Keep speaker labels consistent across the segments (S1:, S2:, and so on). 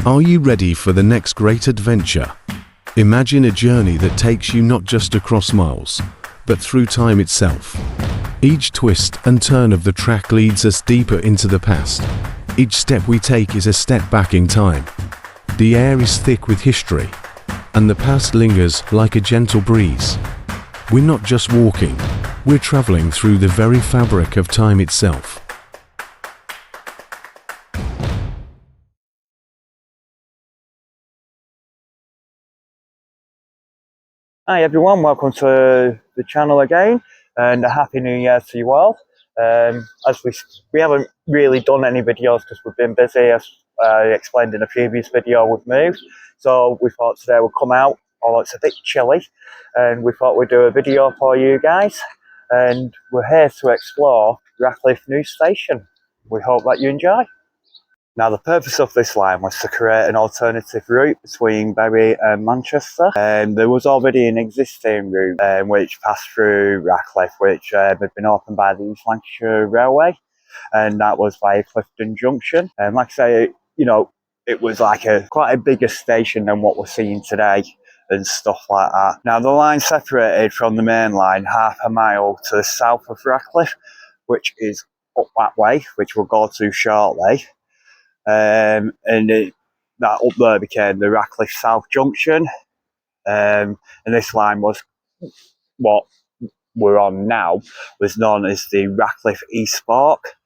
S1: Are you ready for the next great adventure? Imagine a journey that takes you not just across miles, but through time itself. Each twist and turn of the track leads us deeper into the past. Each step we take is a step back in time. The air is thick with history, and the past lingers like a gentle breeze. We're not just walking, we're traveling through the very fabric of time itself.
S2: Hi everyone, welcome to the channel again, and a happy new year to you all. As we haven't really done any videos because we've been busy, as I explained in a previous video, we've moved, so we thought today we'd come out, although it's a bit chilly, and we thought we'd do a video for you guys, and we're here to explore Radcliffe New Station. We hope that you enjoy. Now, the purpose of this line was to create an alternative route between Bury and Manchester. There was already an existing route which passed through Radcliffe, which had been opened by the East Lancashire Railway, and that was via Clifton Junction. And like I say, you know, it was like quite a bigger station than what we're seeing today and stuff like that. Now, the line separated from the main line half a mile to the south of Radcliffe, which is up that way, which we'll go to shortly. And that up there became the Radcliffe South Junction, and this line was what we're on now, was known as the Radcliffe East Fork.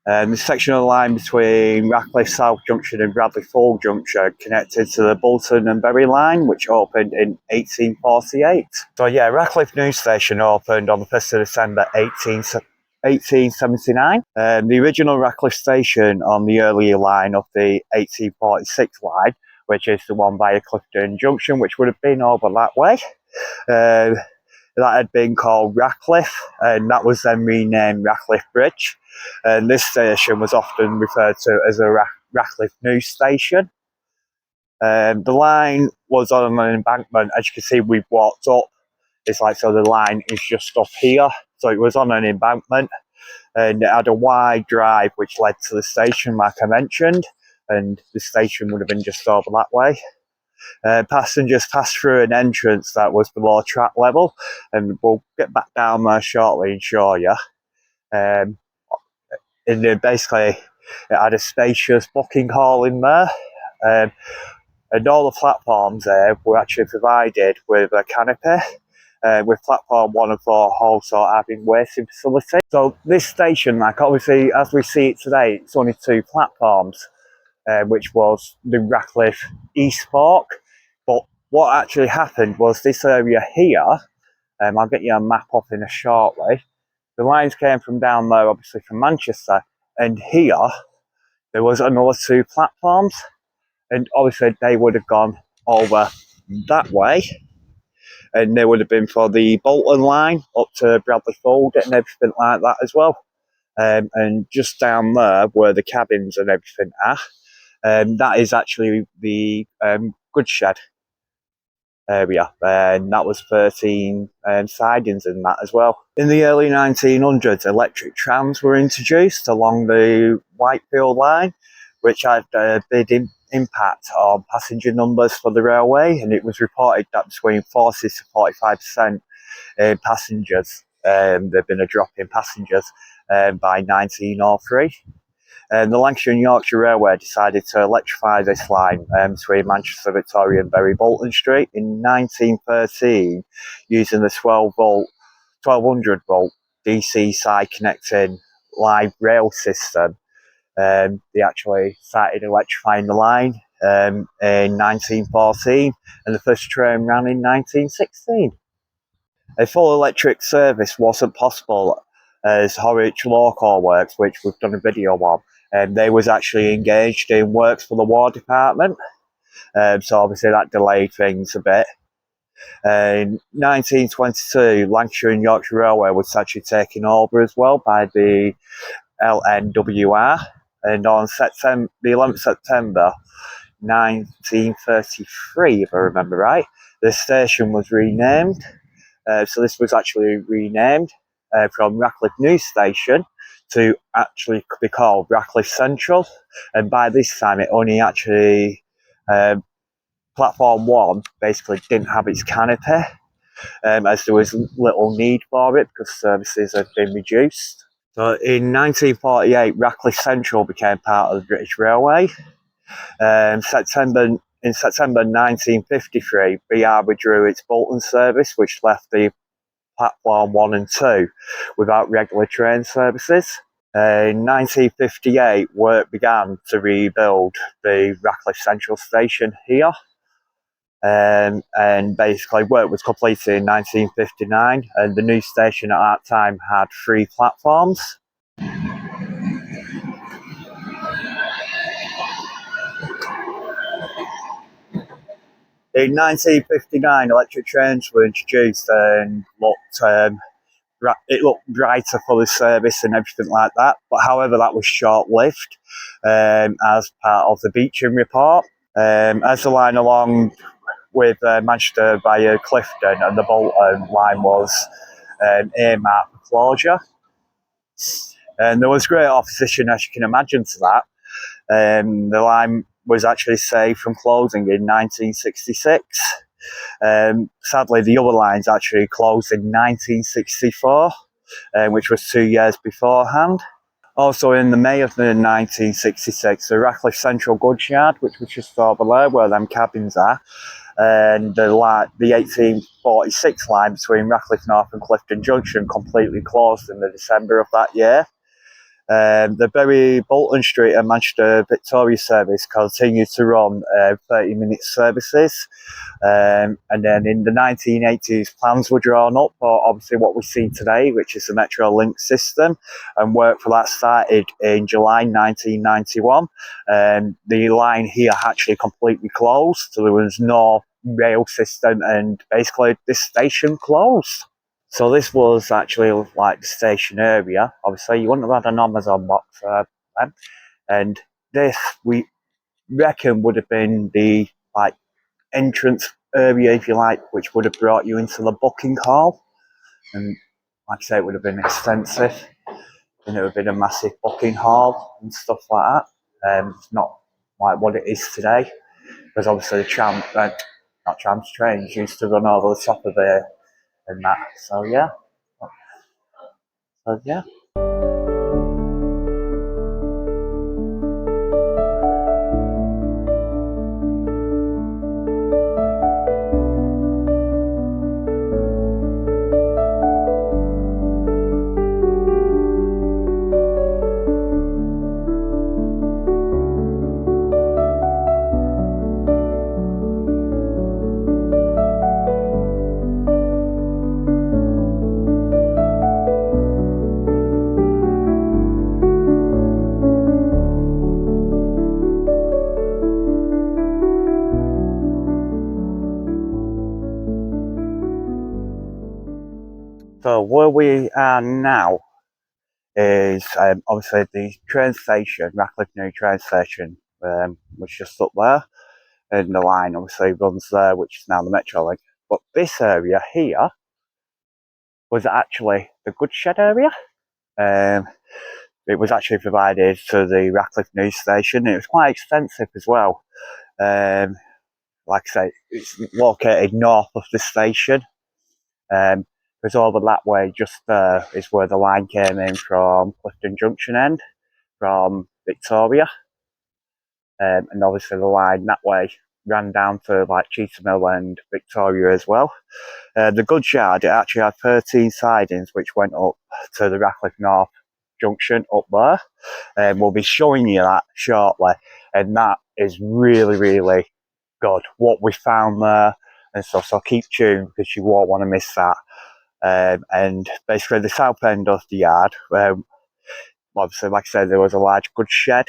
S2: The section of the line between Radcliffe South Junction and Radcliffe Full Junction connected to the Bolton and Bury line, which opened in 1848. So yeah, Radcliffe New Station opened on the 1st of December 1879. The original Radcliffe station on the earlier line of the 1846 line, which is the one via Clifton Junction, which would have been over that way, that had been called Radcliffe, and that was then renamed Radcliffe Bridge. And this station was often referred to as a Radcliffe New Station. The line was on an embankment. As you can see, we've walked up. It's like, so the line is just up here. So it was on an embankment, and it had a wide drive which led to the station, like I mentioned, and the station would have been just over that way. Passengers passed through an entrance that was below track level, and we'll get back down there shortly and show you. And then basically, it had a spacious booking hall in there, and all the platforms there were actually provided with a canopy. With platform 1 and 4 also having waiting facility. So this station, like obviously as we see it today, it's only 2 platforms, which was the Radcliffe East Fork. But what actually happened was this area here, I'll get you a map up in a shortly. The lines came from down there, obviously from Manchester, and here there was another 2 platforms, and obviously they would have gone over that way. And they would have been for the Bolton line up to Bradley Fold and everything like that as well. And just down there where the cabins and everything are, that is actually the goods shed area, and that was 13 sidings in that as well. In the early 1900s, electric trams were introduced along the Whitefield line, which had a big impact on passenger numbers for the railway, and it was reported that between 40 to 45% in passengers, there'd been a drop in passengers by 1903. And the Lancashire and Yorkshire Railway decided to electrify this line between Manchester, Victoria and Bury Bolton Street in 1913 using the 1200 volt DC side connecting live rail system. They actually started electrifying the line in 1914, and the first train ran in 1916. A full electric service wasn't possible as Horwich Local Works, which we've done a video on, and they was actually engaged in works for the War Department. So obviously that delayed things a bit. In 1922, Lancashire and Yorkshire Railway was actually taken over as well by the LNWR. And on the 11th September 1933, if I remember right, the station was renamed. So this was actually renamed from Radcliffe New Station to actually be called Radcliffe Central. And by this time, it only actually Platform 1 basically didn't have its canopy, as there was little need for it because services had been reduced. So in 1948, Radcliffe Central became part of the British Railway. In September 1953, BR withdrew its Bolton service, which left the Platform 1 and 2 without regular train services. In 1958, work began to rebuild the Radcliffe Central Station here. And basically work was completed in 1959, and the new station at that time had 3 platforms. In 1959, electric trains were introduced and it looked brighter for the service and everything like that. But however, that was short-lived as part of the Beecham report. As the line along with Manchester via Clifton and the Bolton line was earmarked for closure. And there was great opposition, as you can imagine, to that. The line was actually saved from closing in 1966. Sadly, the other lines actually closed in 1964, which was 2 years beforehand. Also, in the May of 1966, the Radcliffe Central Goods Yard, which was just over there where them cabins are, and the 1846 line between Radcliffe North and Clifton Junction completely closed in the December of that year. The Bury Bolton Street and Manchester Victoria service continued to run 30-minute services. And then in the 1980s, plans were drawn up for obviously what we see today, which is the Metro Link system, and work for that started in July 1991. The line here actually completely closed, so there was no rail system, and basically this station closed. So this was actually like the station area. Obviously, you wouldn't have had an Amazon box then. And this, we reckon, would have been the like entrance area, if you like, which would have brought you into the booking hall. And like I say, it would have been extensive. And it would have been a massive booking hall and stuff like that. It's not like what it is today, because obviously the trains used to run over the top of it and that. So yeah. So yeah. So where we are now is obviously the train station, Radcliffe New Train Station, which is just up there, and the line obviously runs there, which is now the Metro Link. But this area here was actually the goods shed area. It was actually provided to the Radcliffe New Station. It was quite extensive as well. Like I say, it's located north of the station. Because over that way, just there, is where the line came in from Clifton Junction end, from Victoria. And obviously the line that way ran down to like Cheetham and Victoria as well. The goods yard, it actually had 13 sidings which went up to the Radcliffe North Junction up there. And we'll be showing you that shortly. And that is really, really good, what we found there and stuff. So keep tuned because you won't want to miss that. And basically the south end of the yard, obviously like I said, there was a large goods shed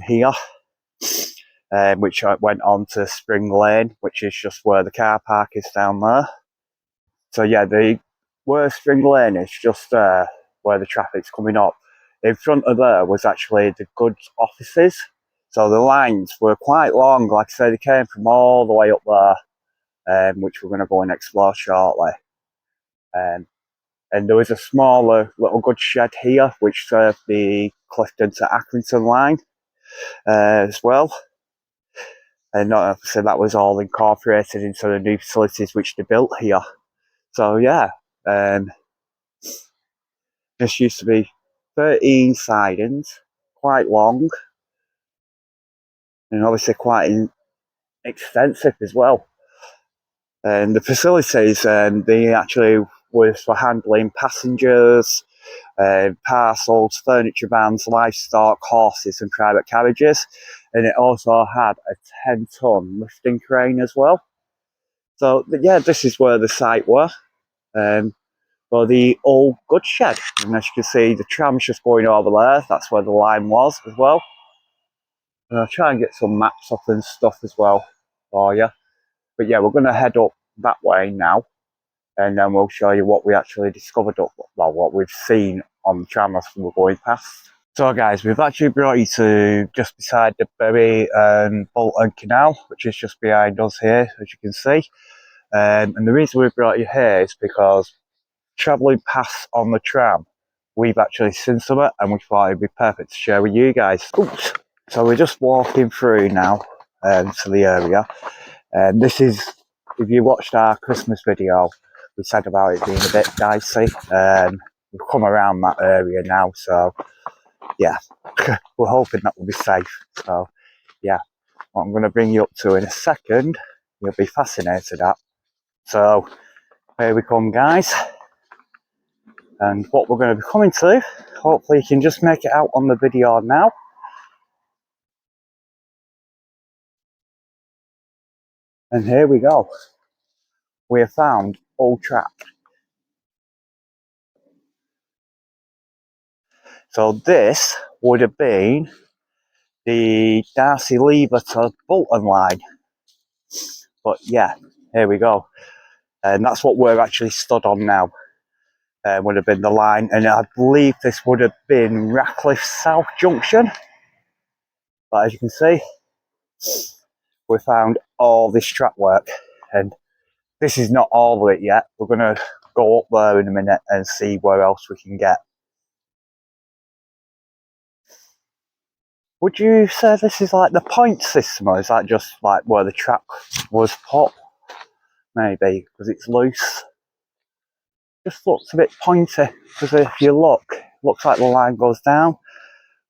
S2: here, which went on to Spring Lane, which is just where the car park is down there. So yeah, where Spring Lane is, just where the traffic's coming up. In front of there was actually the goods offices. So the lines were quite long, like I said, they came from all the way up there, which we're going to go and explore shortly. And there was a smaller little goods shed here, which served the Clifton to Accrington line as well. And obviously that was all incorporated into the new facilities which they built here. So yeah, this used to be 13 sidings, quite long, and obviously quite extensive as well. And the facilities, they actually was for handling passengers, parcels, furniture vans, livestock, horses and private carriages. And it also had a 10-ton lifting crane as well. So yeah, this is where the site were, for the old goods shed. And as you can see, the tram's just going over there. That's where the line was as well. And I'll try and get some maps up and stuff as well for you. But yeah, we're going to head up that way now, and then we'll show you what we actually discovered up, well, what we've seen on the tram as we're going past. So guys, we've actually brought you to just beside the Bury and Bolton Canal, which is just behind us here, as you can see. And the reason we brought you here is because travelling past on the tram, we've actually seen some, and we thought it'd be perfect to share with you guys. Oops. So we're just walking through now to the area, and this is, if you watched our Christmas video, we said about it being a bit dicey. We've come around that area now, so yeah, we're hoping that will be safe. So yeah, what I'm going to bring you up to in a second, you'll be fascinated at. So here we come, guys, and what we're going to be coming to, hopefully you can just make it out on the video now. And here we go. We have found Old Track. So this would have been the Darcy Lever to Bolton line. But yeah, here we go. And that's what we're actually stood on now. Would have been the line. And I believe this would have been Radcliffe South Junction. But as you can see, we found all this track work. And this is not all of it yet. We're going to go up there in a minute and see where else we can get. Would you say this is like the point system, or is that just like where the track was put? Maybe, because it's loose. Just looks a bit pointy, because if you look, looks like the line goes down.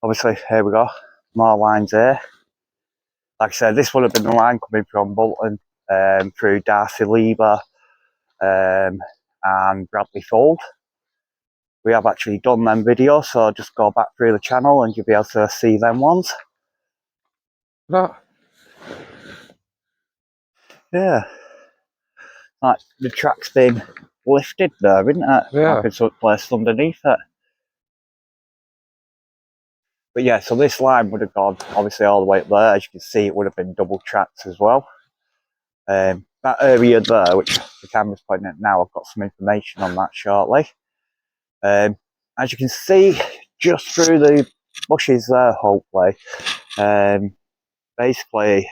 S2: Obviously, here we go, more lines here. Like I said, this would have been the line coming from Bolton, through Darcy Lever, and Bradley Fold. We have actually done them videos, so just go back through the channel and you'll be able to see them ones.
S3: No.
S2: Yeah. Like, the track's been lifted there, isn't it?
S3: Yeah.
S2: Like it's placed underneath it. But yeah, so this line would have gone obviously all the way up there. As you can see, it would have been double tracked as well. That area there, which the camera's pointing at now, I've got some information on that shortly. As you can see, just through the bushes there, hopefully, basically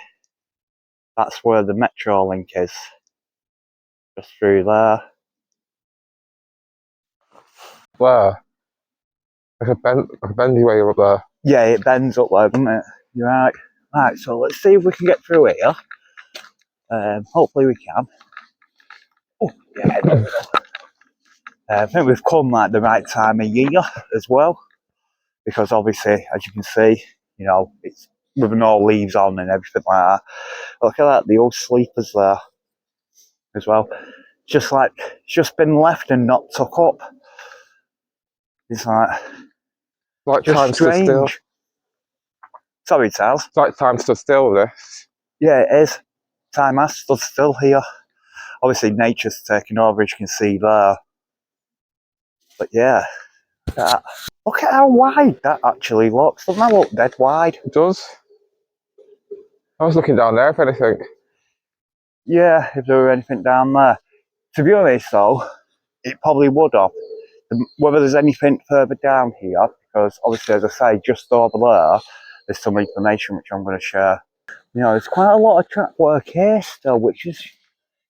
S2: that's where the metro link is. Just through there.
S3: Where? Like a bendy way up there.
S2: Yeah, it bends up there, doesn't it? You're right. Right, so let's see if we can get through here. Hopefully we can. Oh, yeah, there we go. I think we've come like the right time of year as well, because obviously, as you can see, you know, it's with no leaves on and everything like that. Look at that, the old sleepers there as well. Just like, it's just been left and not took up. It's
S3: Like
S2: just
S3: time stood still.
S2: strange. Sorry, Charles.
S3: It's like time stood still, this.
S2: Yeah, it is. Time has stood still here. Obviously, nature's taken over, as you can see there. But yeah, look at how wide that actually looks. Doesn't that look dead wide?
S3: It does. I was looking down there, if anything.
S2: Yeah, if there were anything down there. To be honest though, it probably would have. Whether there's anything further down here, because obviously, as I say, just over there, there's some information which I'm going to share. You know, there's quite a lot of track work here still, which is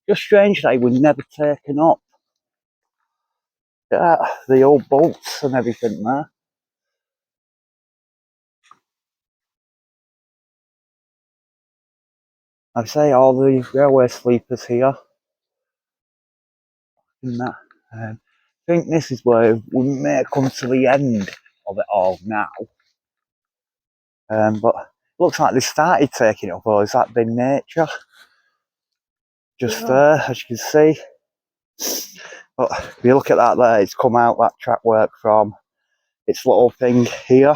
S2: just strange that it was never taken up. The old bolts and everything there. I say all the railway sleepers here. In that, I think this is where we may come to the end of it all now. But it looks like they started taking it up, or has that been nature? Just there, as you can see. But if you look at that there, it's come out that track work from its little thing here.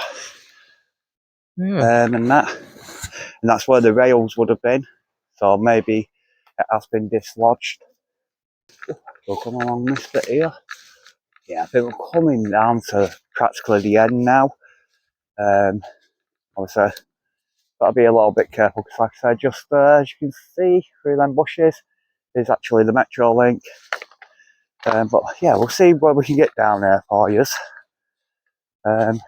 S3: Yeah.
S2: And that's where the rails would have been. So maybe it has been dislodged. We'll come along this bit here. Yeah, I think we're coming down to practically the end now. Obviously, got to be a little bit careful because, like I said, just there, as you can see through them bushes, is actually the Metro link. But yeah, we'll see where we can get down there for you. And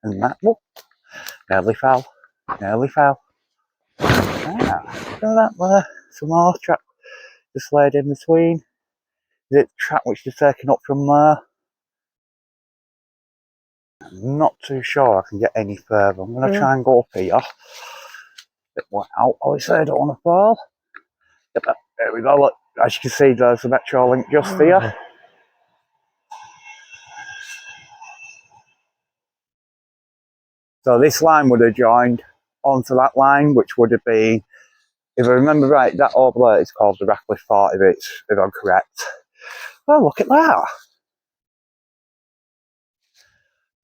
S2: that, whoop, nearly fell. Nearly fell. Ah, look at that there. Some more track just laid in between. Is it track which is taken up from there? I'm not too sure I can get any further. I'm going to try and go up here. Bit more out, obviously, I don't want to fall. There we go, look, as you can see, there's the Metro link just here. So this line would have joined onto that line, which would have been, if I remember right, that over there is called the Radcliffe 40, if I'm correct. Well, look at that.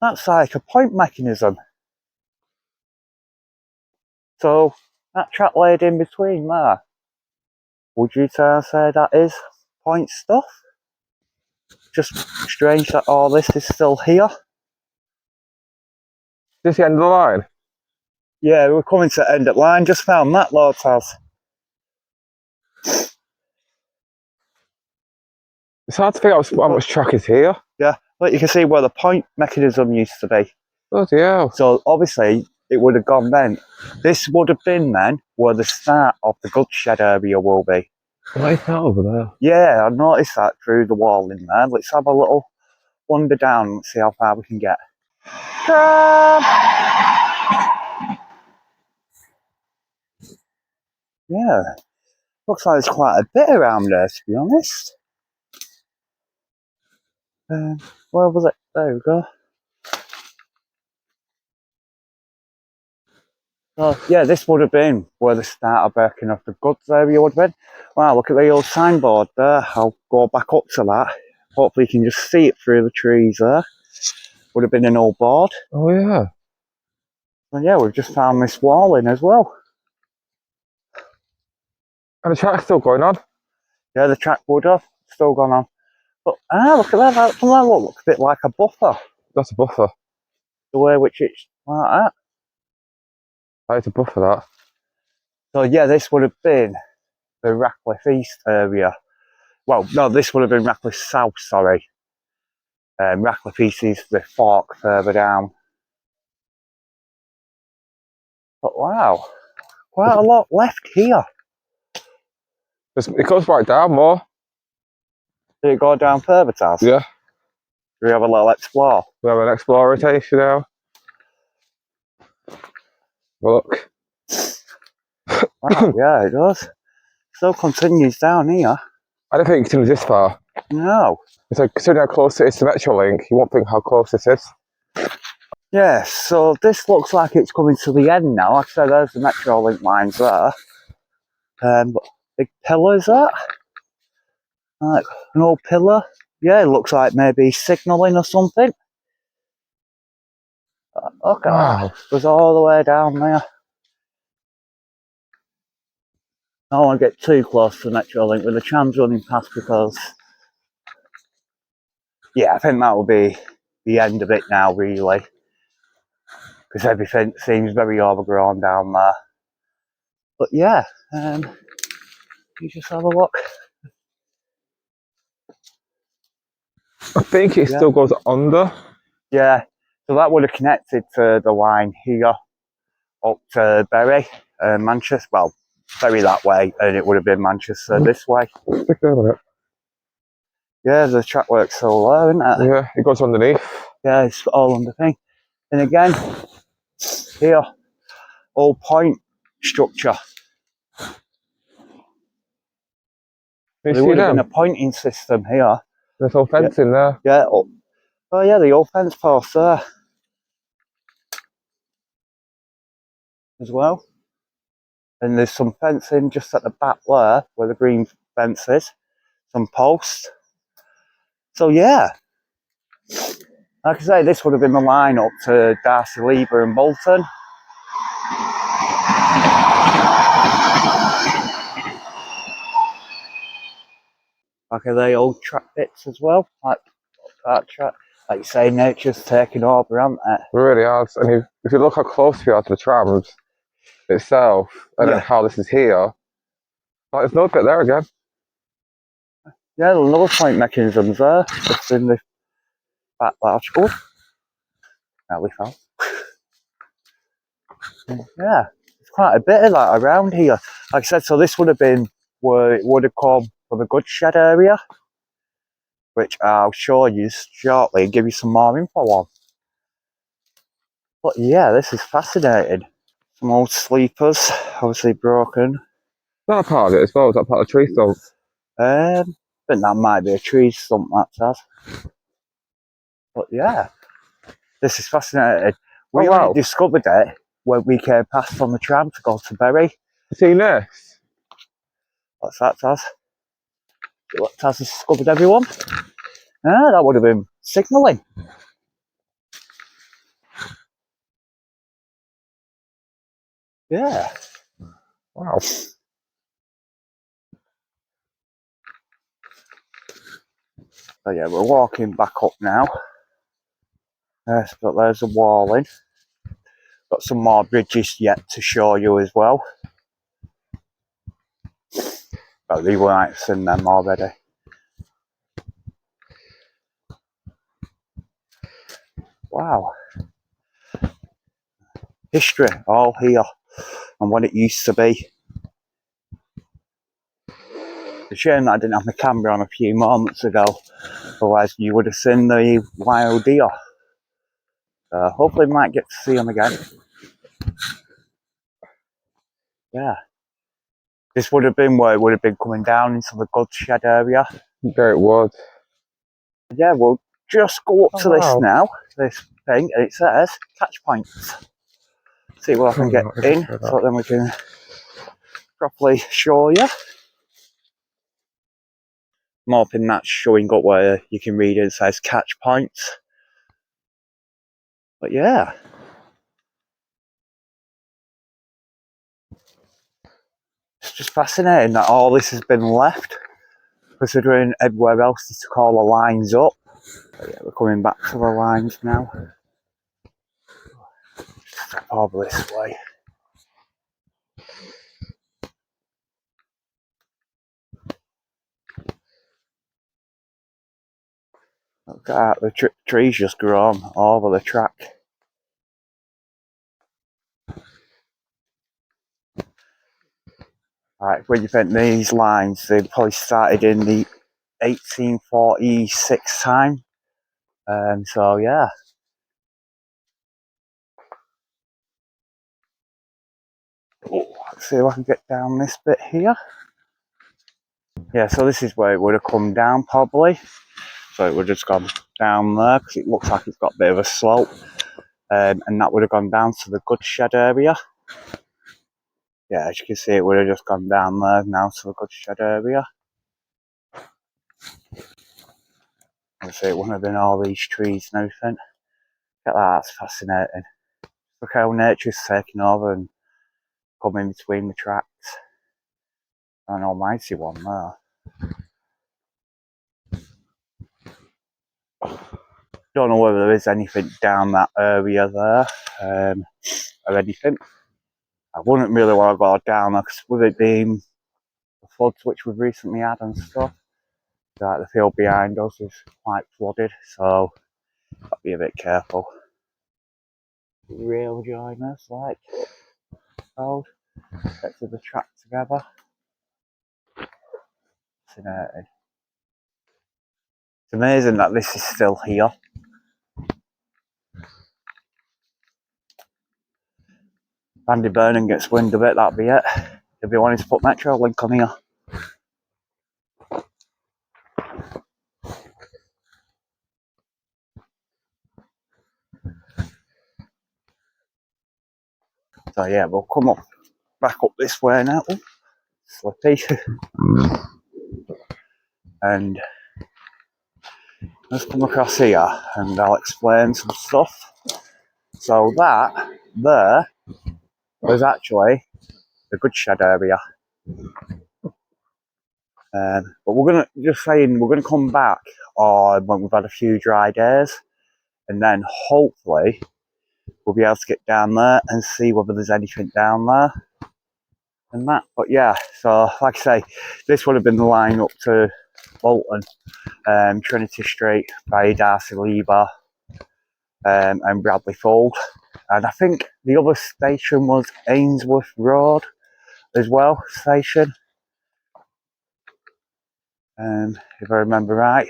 S2: That's like a point mechanism. So that track laid in between there, would you say that is point stuff? Just strange that all this is still here.
S3: This the end of the line?
S2: Yeah, we're coming to the end of the line. Just found that, Lord Taz.
S3: It's hard to figure out how much track is here.
S2: Yeah, but you can see where the point mechanism used to be.
S3: Bloody hell.
S2: So obviously it would have gone then. This would have been then where the start of the goods shed area will be.
S3: Right that over there.
S2: Yeah, I noticed that through the wall in there. Let's have a little wander down and see how far we can get. Yeah, looks like there's quite a bit around there, to be honest. Where was it? There we go. So yeah, this would have been where the start of breaking off the goods area would have been. Wow, look at the old signboard there. I'll go back up to that. Hopefully you can just see it through the trees there. Would have been an old board.
S3: Oh yeah.
S2: And yeah, we've just found this wall in as well.
S3: And the track's still going on.
S2: Yeah, the track would have still gone on. But look at that. That looks a bit like a buffer.
S3: That's a buffer.
S2: The way which it's like that.
S3: I had to buffer that.
S2: So yeah, this would have been the Radcliffe East area. Well, no, this would have been Radcliffe South, sorry. Radcliffe East is the fork further down. But wow, quite a lot left here.
S3: It goes right down more.
S2: Did it go down further, Taz?
S3: Yeah.
S2: We have a little explore.
S3: We have an exploration now. Look.
S2: Wow, yeah, it does. Still continues down here.
S3: I don't think it's going this far.
S2: No.
S3: It's like, considering how close it is to Metro Link, you won't think how close this is.
S2: Yeah, so this looks like it's coming to the end now. Like I said, there's the Metro Link lines there. But big pillars there. Like an old pillar. Yeah, it looks like maybe signalling or something. Look at that. It goes all the way down there. I don't want to get too close to the Metro Link with the trams running past because, yeah, I think that will be the end of it now, really. Because everything seems very overgrown down there. But yeah, you just have a look.
S3: I think it still goes under.
S2: Yeah, so that would have connected to the line here up to Bury, Manchester. Well, Bury that way, and it would have been Manchester this way.
S3: Stick there with it.
S2: Yeah, the track works still there, isn't it?
S3: Yeah, it goes underneath.
S2: Yeah, it's all under thing. And again, here, old point structure.
S3: Can you
S2: There
S3: see
S2: would have been a
S3: them?
S2: pointing system here.
S3: There's all
S2: Yeah,
S3: fence in there.
S2: yeah. Oh yeah, the old fence post there as well. And there's some fencing just at the back there, where the green fence is. Some posts. So yeah, like I say, this would have been the line up to Darcy, Lever and Bolton. Like they old track bits as well, like that track. Like you say, nature's taking over, hasn't it?
S3: It really has. And if you look how close we are to the trams itself, and then
S2: Yeah.
S3: how this is here, like, there's no bit there again.
S2: Yeah, the another point mechanisms there, just in the back large good. Now we found. Yeah, it's quite a bit of that around here. Like I said, so this would have been where it would have come for the goods shed area, which I'll show you shortly and give you some more info on. But yeah, this is fascinating. Some old sleepers, obviously broken.
S3: Is that a part of it as well? Is that part of the tree stump?
S2: I think that might be a tree stump, that does. But yeah, this is fascinating. We
S3: Oh,
S2: only
S3: wow.
S2: discovered it when we came past on the tram to go to Bury.
S3: You seen this?
S2: What's that, Taz? What Taz has discovered, everyone? Ah, that would have been signalling. Yeah.
S3: Wow.
S2: So yeah, we're walking back up now. Yes, but there's a walling. Got some more bridges yet to show you as well. But we might have seen them already. Wow. History all here and what it used to be. It's a shame that I didn't have my camera on a few moments ago. Otherwise you would have seen the wild deer. Hopefully we might get to see them again. Yeah. This would have been where it would have been coming down into the goods shed area.
S3: There it was.
S2: Yeah, we'll just go up to this
S3: wow.
S2: now, this thing, and it says catch points. See what I can get in, so then we can properly show you. I'm hoping that's showing up where you can read it, it says catch points. But yeah. It's just fascinating that all this has been left, considering everywhere else they took all the lines up. But yeah, we're coming back to the lines now. Step over this way. Look at that, the trees just grown over the track. Right, when you think these lines, they probably started in the 1846 time. So yeah. Oh, let's see if I can get down this bit here. Yeah, so this is where it would have come down probably. So it would have just gone down there because it looks like it's got a bit of a slope. And that would have gone down to the goods shed area. Yeah, as you can see, it would have just gone down there now to the goods shed area. Obviously, it wouldn't have been all these trees and everything. Look at that, that's fascinating. Look how nature's taking over and coming between the tracks. An almighty one there. Don't know whether there is anything down that area there or anything. I wouldn't really want to go down there because with it being the floods which we've recently had and stuff, like the field behind us is quite flooded, so got to be a bit careful. Rail joiners, like old, get to the track together. Fascinating. It's amazing that this is still here. If Andy Burnham gets wind of it, that'd be it. If you wanted to put Metro link on here. So yeah, we'll come up back up this way now. Ooh, slippy. And let's come across here and I'll explain some stuff. So that there was actually the good shed area. But we're gonna come back on when we've had a few dry days, and then hopefully we'll be able to get down there and see whether there's anything down there and that. But yeah, so like I say, this would have been the line up to Bolton, Trinity Street, by Darcy Lever, and Bradley Fold. And I think the other station was Ainsworth Road as well, station. If I remember right.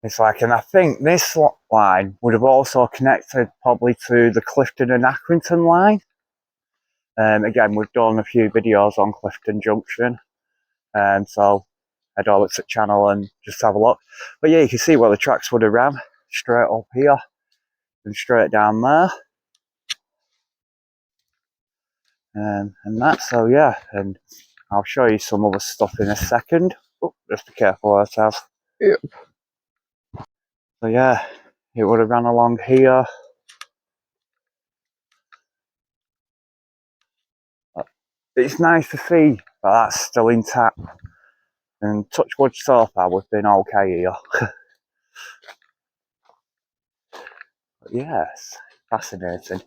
S2: It's like, and I think this line would have also connected probably to the Clifton and Accrington line. Again, we've done a few videos on Clifton Junction, so head over to the channel and just have a look. But yeah, you can see where the tracks would have ran, straight up here and straight down there. And that, so yeah, and I'll show you some other stuff in a second. Oh, just be careful ourselves.
S3: Yep.
S2: So yeah, it would have ran along here. It's nice to see that that's still intact. And touch wood so far, we've been okay here. But yes, fascinating.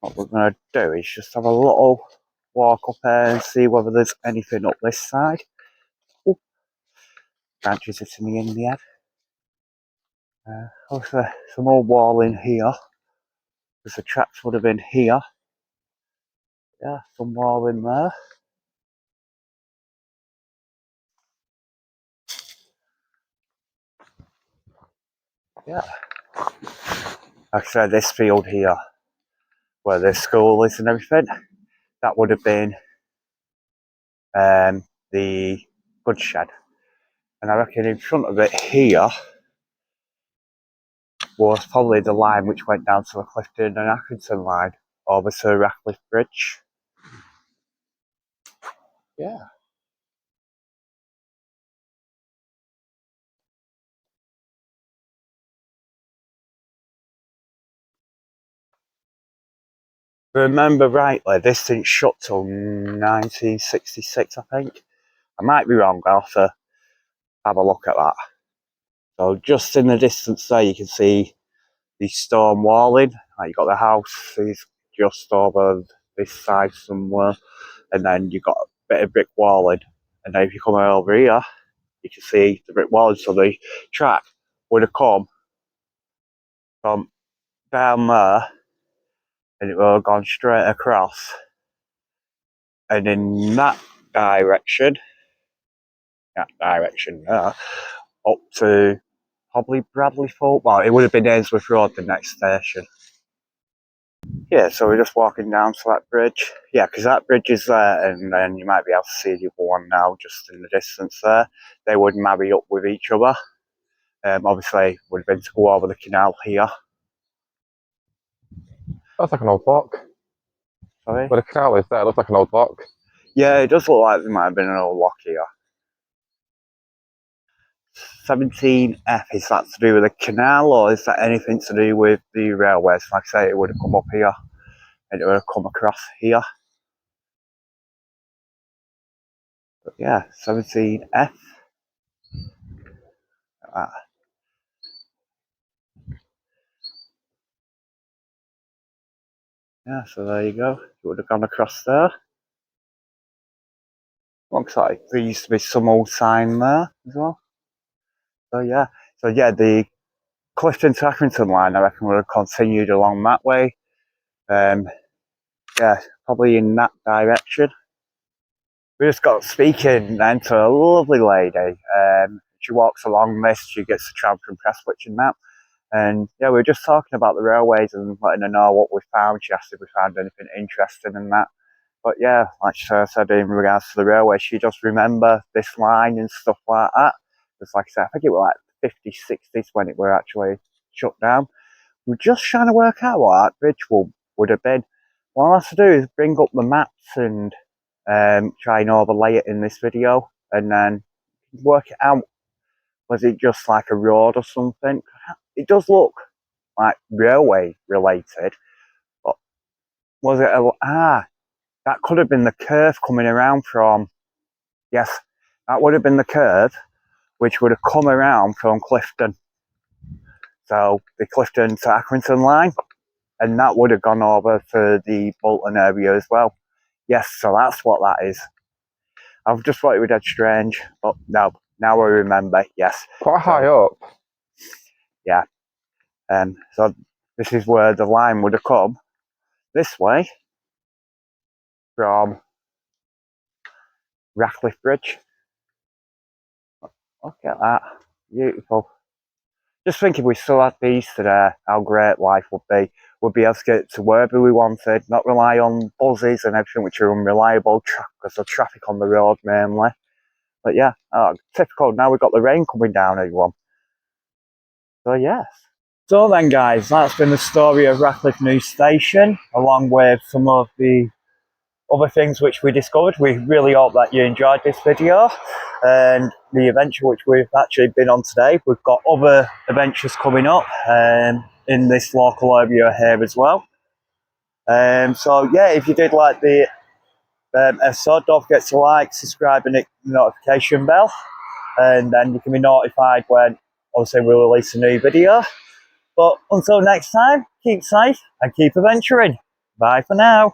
S2: What we're going to do is just have a little walk up here and see whether there's anything up this side. Ooh, branches hitting me in the head. Obviously, some old wall in here, because the tracks would have been here. Yeah, some wall in there. Yeah. Like I said, this field here, where the school is and everything, that would have been the goods shed. And I reckon in front of it here was probably the line which went down to the Clifton and Accrington line over to Radcliffe Bridge. Yeah. If I remember rightly, this didn't shut till 1966, I think. I might be wrong, I'll have to have a look at that. So just in the distance there, you can see the stone walling. Like, you've got the house is just over this side somewhere, and then you've got a bit of brick walling. And then if you come over here, you can see the brick walling. So the track would have come from down there, and it would have gone straight across. And in that direction there, up to probably Bradley Folk. Well, it would have been Ainsworth Road, the next station. Yeah, so we're just walking down to that bridge. Yeah, because that bridge is there, and then you might be able to see the other one now, just in the distance there. They would marry up with each other. Obviously, would have been to go over the canal here.
S3: That's like an old dock.
S2: Sorry?
S3: Where the canal is there, it looks like an old dock.
S2: Yeah, it does look like there might have been an old lock here. 17F, is that to do with the canal, or is that anything to do with the railways? Like I say, it would have come up here, and it would have come across here. But yeah, 17F. Yeah, so there you go. It would have gone across there. Looks like there used to be some old sign there as well. So yeah, the Clifton to Accrington line, I reckon, would have continued along that way. Yeah, probably in that direction. We just got speaking then to a lovely lady. She walks along this, she gets the tram from Prestwich and that. And yeah, we were just talking about the railways and letting her know what we found. She asked if we found anything interesting and that. But yeah, like she said, in regards to the railway, she just remember this line and stuff like that. It's like I said, I think it was like 50s, 60s when it were actually shut down. we're just trying to work out what that bridge would have been. What I have to do is bring up the maps and try and overlay it in this video, and then work it out. Was it just like a road or something? It does look like railway related, but was it that could have been the curve coming around from, yes, that would have been the curve which would have come around from Clifton. So the Clifton to Accrington line, and that would have gone over for the Bolton area as well. Yes, so that's what that is. I've just thought it was dead strange, but no, now I remember, yes.
S3: Quite high up.
S2: Yeah. So this is where the line would have come this way from Radcliffe Bridge. Look at that. Beautiful. Just think if we still had these today, how great life would be. We'd be able to get to wherever we wanted, not rely on buses and everything which are unreliable because of traffic on the road mainly. But yeah, typical. Now we've got the rain coming down, everyone. So yes. So then guys, that's been the story of Radcliffe New Station, along with some of the other things which we discovered. We really hope that you enjoyed this video and the adventure which we've actually been on today. We've got other adventures coming up in this local area here as well. So yeah, if you did like the episode, don't forget to like, subscribe and hit the notification bell, and then you can be notified when obviously we release a new video. But until next time, keep safe and keep adventuring. Bye for now.